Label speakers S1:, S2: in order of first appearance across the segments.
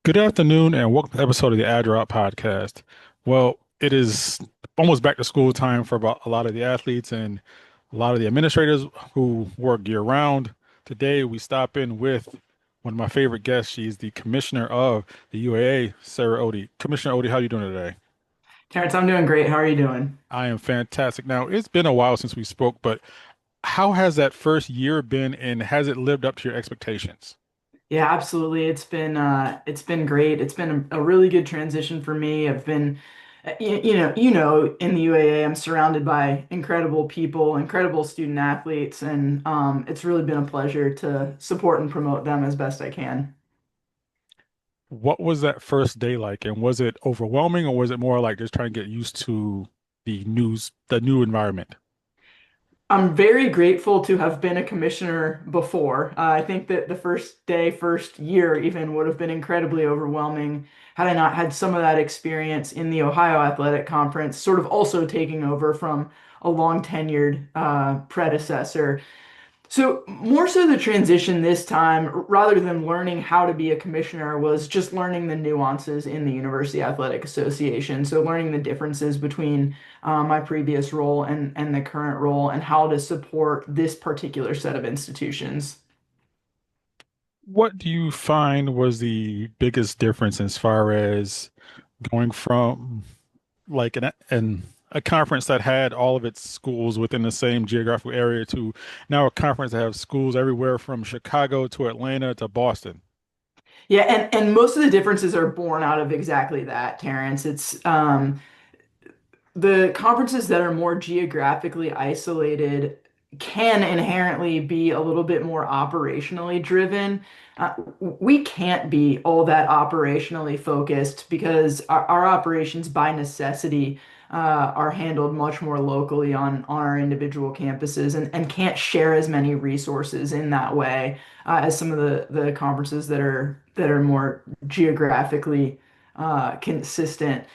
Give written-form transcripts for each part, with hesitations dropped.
S1: Good afternoon and welcome to the episode of the Ad podcast. Well, it is almost back to school time for about a lot of the athletes and a lot of the administrators who work year round. Today we stop in with one of my favorite guests. She's the commissioner of the UAA, Sarah Otey. Commissioner Otey, how are you doing today?
S2: Terrence, I'm doing great. How are you doing?
S1: I am fantastic. Now, it's been a while since we spoke, but how has that first year been and has it lived up to your expectations?
S2: Yeah, absolutely. It's been great. It's been a really good transition for me. I've been in the UAA, I'm surrounded by incredible people, incredible student athletes, and it's really been a pleasure to support and promote them as best I can.
S1: What was that first day like? And was it overwhelming or was it more like just trying to get used to the new environment?
S2: I'm very grateful to have been a commissioner before. I think that the first day, first year even would have been incredibly overwhelming had I not had some of that experience in the Ohio Athletic Conference, sort of also taking over from a long tenured predecessor. So, more so the transition this time, rather than learning how to be a commissioner, was just learning the nuances in the University Athletic Association. So, learning the differences between my previous role and the current role and how to support this particular set of institutions.
S1: What do you find was the biggest difference as far as going from like a conference that had all of its schools within the same geographical area to now a conference that has schools everywhere from Chicago to Atlanta to Boston?
S2: Yeah, and most of the differences are born out of exactly that, Terrence. It's the conferences that are more geographically isolated can inherently be a little bit more operationally driven. We can't be all that operationally focused because our operations by necessity are handled much more locally on our individual campuses and can't share as many resources in that way as some of the conferences that are more geographically consistent.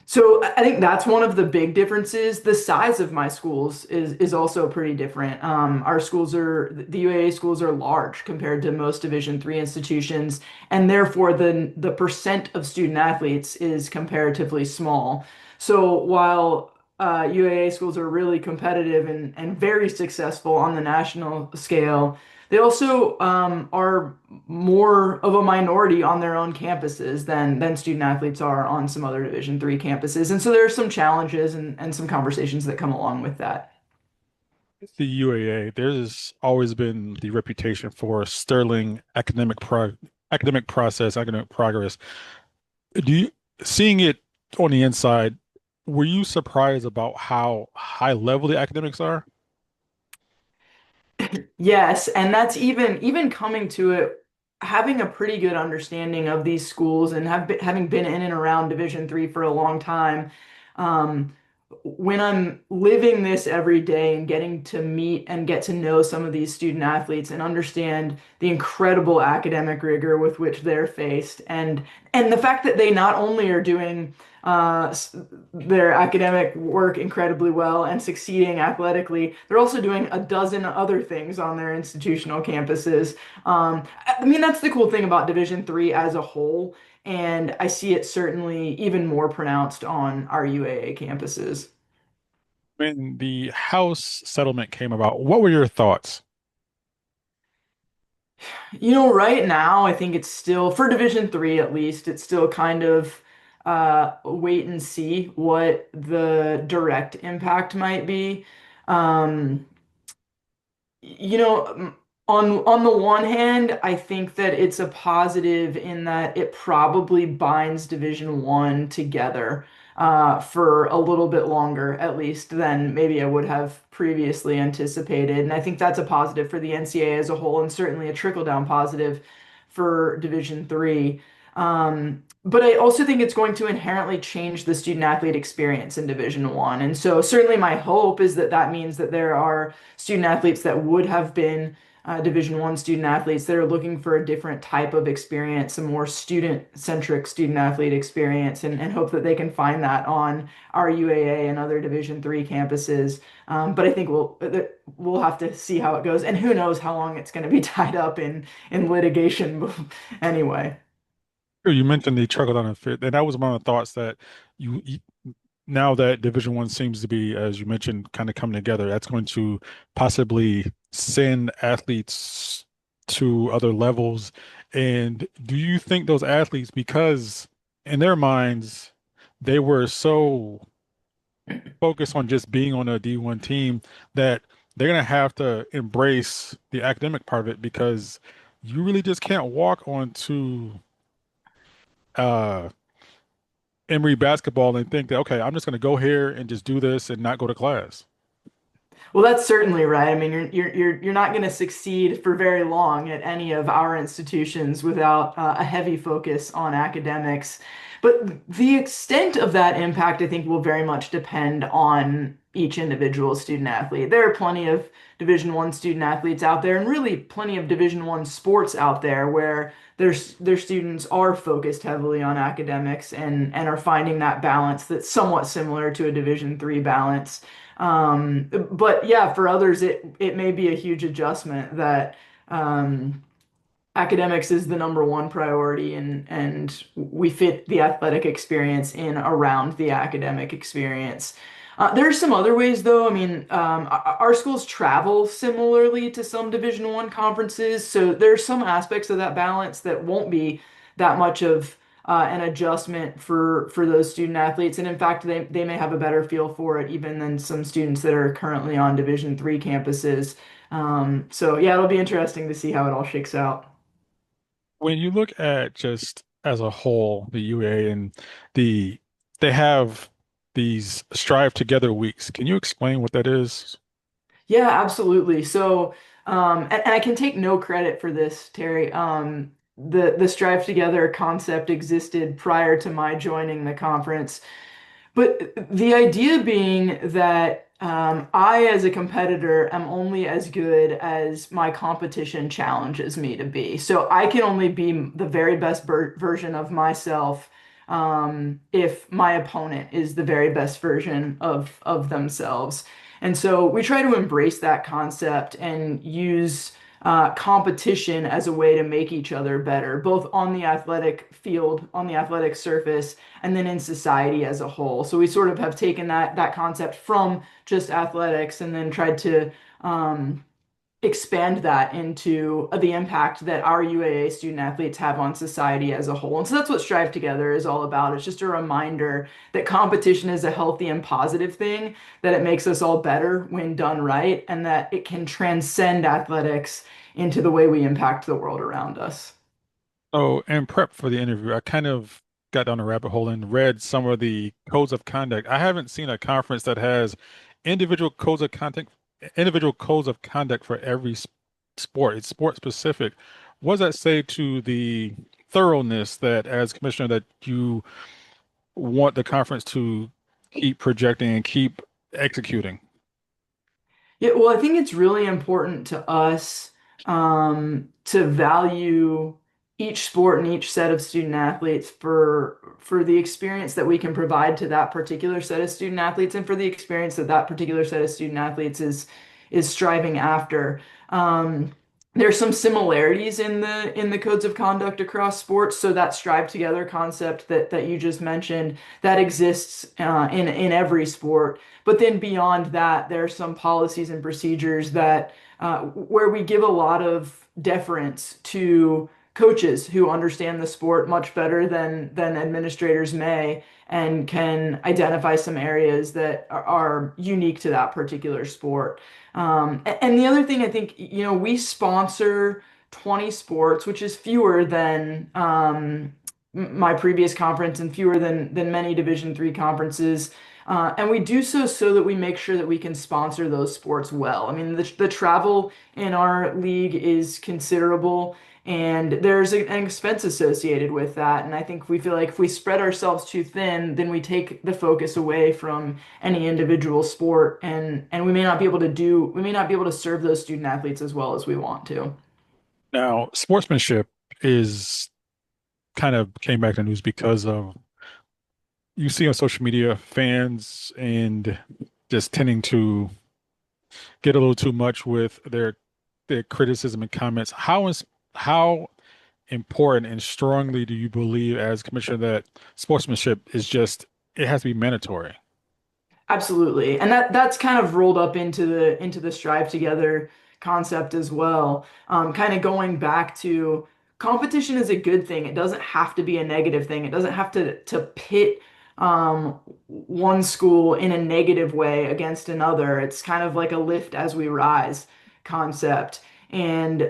S2: So I think that's one of the big differences. The size of my schools is also pretty different. Our schools are the UAA schools are large compared to most Division III institutions, and therefore the percent of student athletes is comparatively small. So while UAA schools are really competitive and very successful on the national scale, they also are more of a minority on their own campuses than student athletes are on some other Division III campuses. And so there are some challenges and some conversations that come along with that.
S1: The UAA, there's always been the reputation for sterling academic process, academic progress. Do you seeing it on the inside, were you surprised about how high level the academics are?
S2: Yes, and that's even coming to it, having a pretty good understanding of these schools and having been in and around Division III for a long time. Um, when I'm living this every day and getting to meet and get to know some of these student athletes and understand the incredible academic rigor with which they're faced, and the fact that they not only are doing their academic work incredibly well and succeeding athletically, they're also doing a dozen other things on their institutional campuses. I mean, that's the cool thing about Division III as a whole, and I see it certainly even more pronounced on our UAA campuses.
S1: When the House settlement came about, what were your thoughts?
S2: Right now, I think it's still, for Division III at least, it's still kind of wait and see what the direct impact might be. Um, You know, on the one hand, I think that it's a positive in that it probably binds Division One together for a little bit longer, at least than maybe I would have previously anticipated. And I think that's a positive for the NCAA as a whole, and certainly a trickle-down positive for Division Three. But I also think it's going to inherently change the student athlete experience in Division One. And so certainly my hope is that that means that there are student athletes that would have been Division One student athletes that are looking for a different type of experience, a more student-centric student athlete experience, and hope that they can find that on our UAA and other Division III campuses. But I think we'll have to see how it goes, and who knows how long it's going to be tied up in litigation anyway.
S1: You mentioned the trickle down effect, and that was one of the thoughts that you now that Division One seems to be, as you mentioned, kind of coming together, that's going to possibly send athletes to other levels. And do you think those athletes, because in their minds, they were so focused on just being on a D1 team that they're going to have to embrace the academic part of it because you really just can't walk onto uh Emory basketball and think that, okay, I'm just going to go here and just do this and not go to class.
S2: Well, that's certainly right. I mean, you're not going to succeed for very long at any of our institutions without a heavy focus on academics. But the extent of that impact, I think, will very much depend on each individual student athlete. There are plenty of Division I student athletes out there, and really plenty of Division I sports out there where their students are focused heavily on academics and are finding that balance that's somewhat similar to a Division III balance. But yeah, for others, it may be a huge adjustment that um, academics is the number one priority, and we fit the athletic experience in around the academic experience. There are some other ways, though. I mean, our schools travel similarly to some Division I conferences, so there are some aspects of that balance that won't be that much of an adjustment for those student athletes. And in fact, they may have a better feel for it even than some students that are currently on Division III campuses. So yeah, it'll be interesting to see how it all shakes out.
S1: When you look at just as a whole, the UA and the they have these Strive Together weeks. Can you explain what that is?
S2: Yeah, absolutely. So, and I can take no credit for this, Terry. The Strive Together concept existed prior to my joining the conference. But the idea being that I, as a competitor, am only as good as my competition challenges me to be. So I can only be the very best version of myself if my opponent is the very best version of themselves. And so we try to embrace that concept and use competition as a way to make each other better, both on the athletic field, on the athletic surface, and then in society as a whole. So we sort of have taken that concept from just athletics and then tried to expand that into the impact that our UAA student athletes have on society as a whole. And so that's what Strive Together is all about. It's just a reminder that competition is a healthy and positive thing, that it makes us all better when done right, and that it can transcend athletics into the way we impact the world around us.
S1: So, in prep for the interview, I kind of got down a rabbit hole and read some of the codes of conduct. I haven't seen a conference that has individual codes of conduct, individual codes of conduct for every sport. It's sport specific. What does that say to the thoroughness that, as commissioner, that you want the conference to keep projecting and keep executing?
S2: Yeah, well, I think it's really important to us to value each sport and each set of student athletes for the experience that we can provide to that particular set of student athletes and for the experience that that particular set of student athletes is striving after. There's some similarities in the codes of conduct across sports. So that strive together concept that you just mentioned that exists in every sport. But then beyond that, there are some policies and procedures that where we give a lot of deference to coaches who understand the sport much better than administrators may and can identify some areas that are unique to that particular sport. And the other thing I think, we sponsor 20 sports, which is fewer than my previous conference and fewer than many Division III conferences. And we do so that we make sure that we can sponsor those sports well. I mean, the travel in our league is considerable, and there's an expense associated with that. And I think we feel like if we spread ourselves too thin, then we take the focus away from any individual sport, and we may not be able to serve those student athletes as well as we want to.
S1: Now, sportsmanship is kind of came back to the news because of you see on social media fans and just tending to get a little too much with their criticism and comments. How important and strongly do you believe as commissioner that sportsmanship is just it has to be mandatory?
S2: Absolutely. And that's kind of rolled up into the strive together concept as well. Kind of going back to competition is a good thing. It doesn't have to be a negative thing. It doesn't have to pit one school in a negative way against another. It's kind of like a lift as we rise concept. And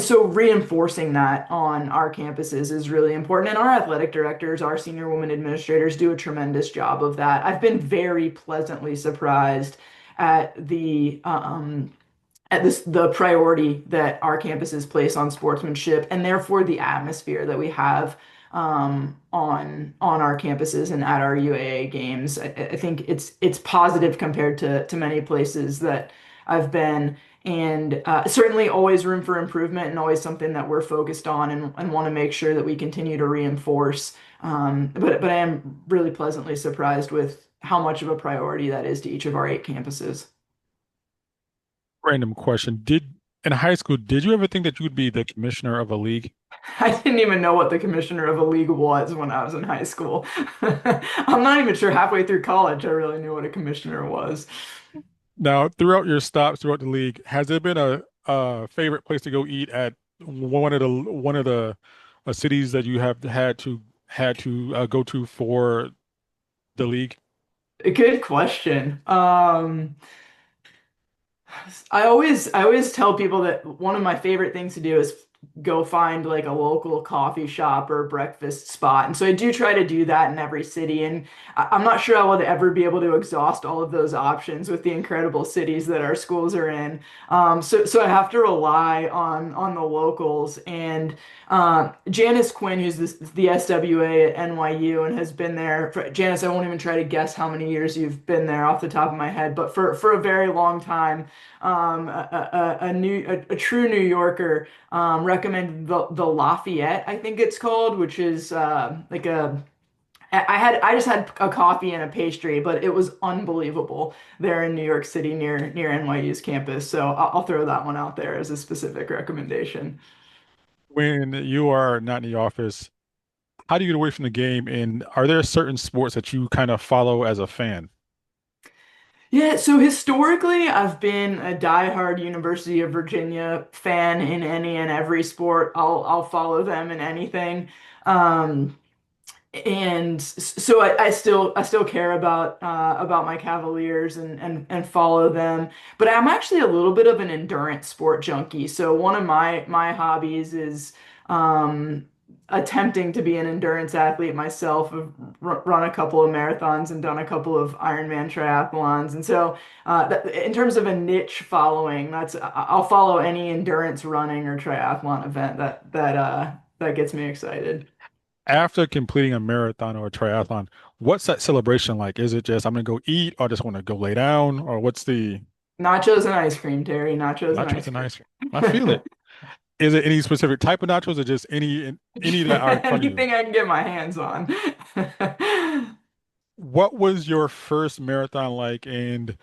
S2: so reinforcing that on our campuses is really important. And our athletic directors, our senior women administrators do a tremendous job of that. I've been very pleasantly surprised at the priority that our campuses place on sportsmanship and therefore the atmosphere that we have on our campuses and at our UAA games. I think it's positive compared to many places that I've been, and certainly always room for improvement and always something that we're focused on and want to make sure that we continue to reinforce. But I am really pleasantly surprised with how much of a priority that is to each of our 8 campuses.
S1: Random question. Did in high school, did you ever think that you would be the commissioner of a league?
S2: I didn't even know what the commissioner of a league was when I was in high school. I'm not even sure halfway through college I really knew what a commissioner was.
S1: Now, throughout your stops throughout the league, has there been a favorite place to go eat at one of the cities that you have had to go to for the league?
S2: Good question. I always tell people that one of my favorite things to do is go find like a local coffee shop or breakfast spot. And so I do try to do that in every city. And I'm not sure I will ever be able to exhaust all of those options with the incredible cities that our schools are in. So I have to rely on the locals. And Janice Quinn, who's the SWA at NYU and has been there for, Janice, I won't even try to guess how many years you've been there off the top of my head, but for a very long time, a true New Yorker recommended the Lafayette, I think it's called, which is like a I just had a coffee and a pastry, but it was unbelievable there in New York City near NYU's campus. So I'll throw that one out there as a specific recommendation.
S1: When you are not in the office, how do you get away from the game? And are there certain sports that you kind of follow as a fan?
S2: Yeah, so historically, I've been a diehard University of Virginia fan in any and every sport. I'll follow them in anything. Um, and so I still care about my Cavaliers and follow them. But I'm actually a little bit of an endurance sport junkie. So one of my hobbies is um, attempting to be an endurance athlete myself. I've run a couple of marathons and done a couple of Ironman triathlons. And so in terms of a niche following, I'll follow any endurance running or triathlon event that gets me excited.
S1: After completing a marathon or a triathlon, what's that celebration like? Is it just I'm gonna go eat, or I just want to go lay down, or what's the
S2: Nachos and ice cream, Terry. Nachos and
S1: nachos
S2: ice
S1: and
S2: cream.
S1: ice cream? I feel it. Is it any specific type of nachos or just any that are in front of you?
S2: Anything I can get my hands on.
S1: What was your first marathon like, and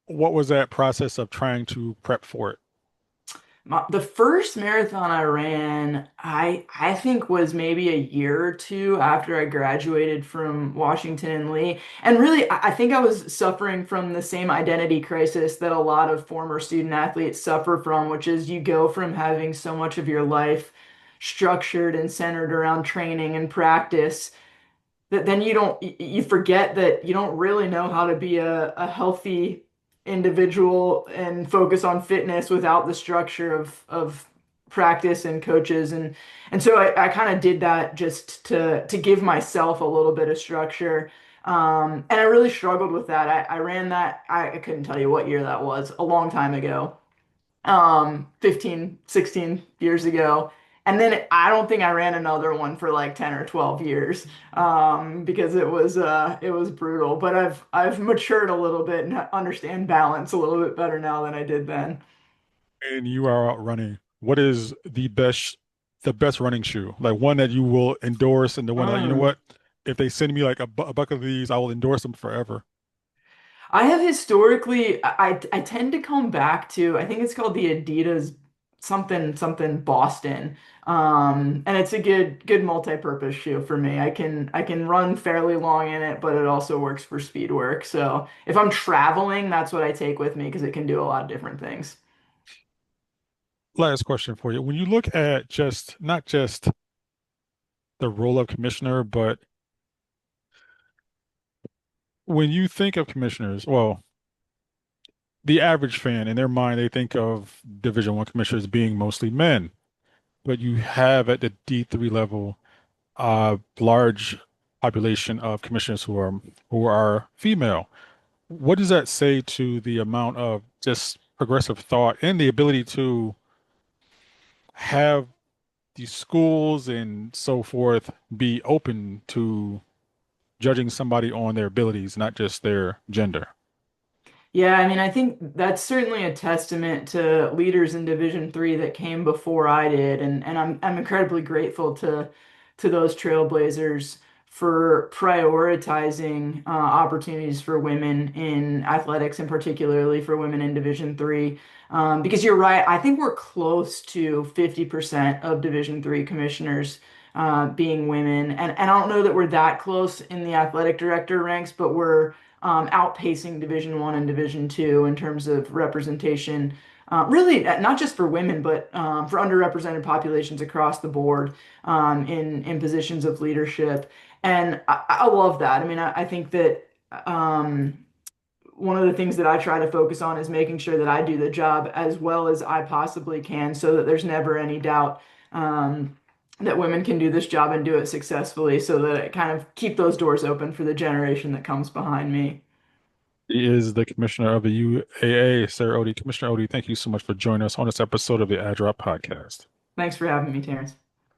S1: what was that process of trying to prep for it?
S2: The first marathon I ran, I think was maybe a year or two after I graduated from Washington and Lee. And really, I think I was suffering from the same identity crisis that a lot of former student athletes suffer from, which is you go from having so much of your life structured and centered around training and practice that then you forget that you don't really know how to be a healthy individual and focus on fitness without the structure of practice and coaches and so I kind of did that just to give myself a little bit of structure. And I really struggled with that. I ran that, I couldn't tell you what year that was, a long time ago, 15, 16 years ago. And then I don't think I ran another one for like 10 or 12 years because it was brutal. But I've matured a little bit and understand balance a little bit better now than I did then.
S1: And you are out running. What is the best running shoe? Like one that you will endorse, and the one like, you know
S2: Mm.
S1: what? If they send me like a bucket of these, I will endorse them forever.
S2: I have historically, I tend to come back to, I think it's called the Adidas something Boston. And it's a good multi-purpose shoe for me. I can run fairly long in it, but it also works for speed work. So if I'm traveling, that's what I take with me because it can do a lot of different things.
S1: Last question for you. When you look at just not just the role of commissioner, but when you think of commissioners, well, the average fan in their mind, they think of Division I commissioners being mostly men, but you have at the D3 level a large population of commissioners who are female. What does that say to the amount of just progressive thought and the ability to have these schools and so forth be open to judging somebody on their abilities, not just their gender?
S2: Yeah, I mean, I think that's certainly a testament to leaders in Division III that came before I did, and I'm incredibly grateful to those trailblazers for prioritizing opportunities for women in athletics, and particularly for women in Division III. Because you're right, I think we're close to 50% of Division III commissioners being women, and I don't know that we're that close in the athletic director ranks, but we're outpacing Division I and Division II in terms of representation. Really, not just for women, but for underrepresented populations across the board in positions of leadership, and I love that. I mean, I think that one of the things that I try to focus on is making sure that I do the job as well as I possibly can, so that there's never any doubt. That women can do this job and do it successfully, so that it kind of keep those doors open for the generation that comes behind me.
S1: He is the commissioner of the UAA, Sir Otey. Commissioner Otey, thank you so much for joining us on this episode of the AdDrop podcast.
S2: Thanks for having me, Terrence.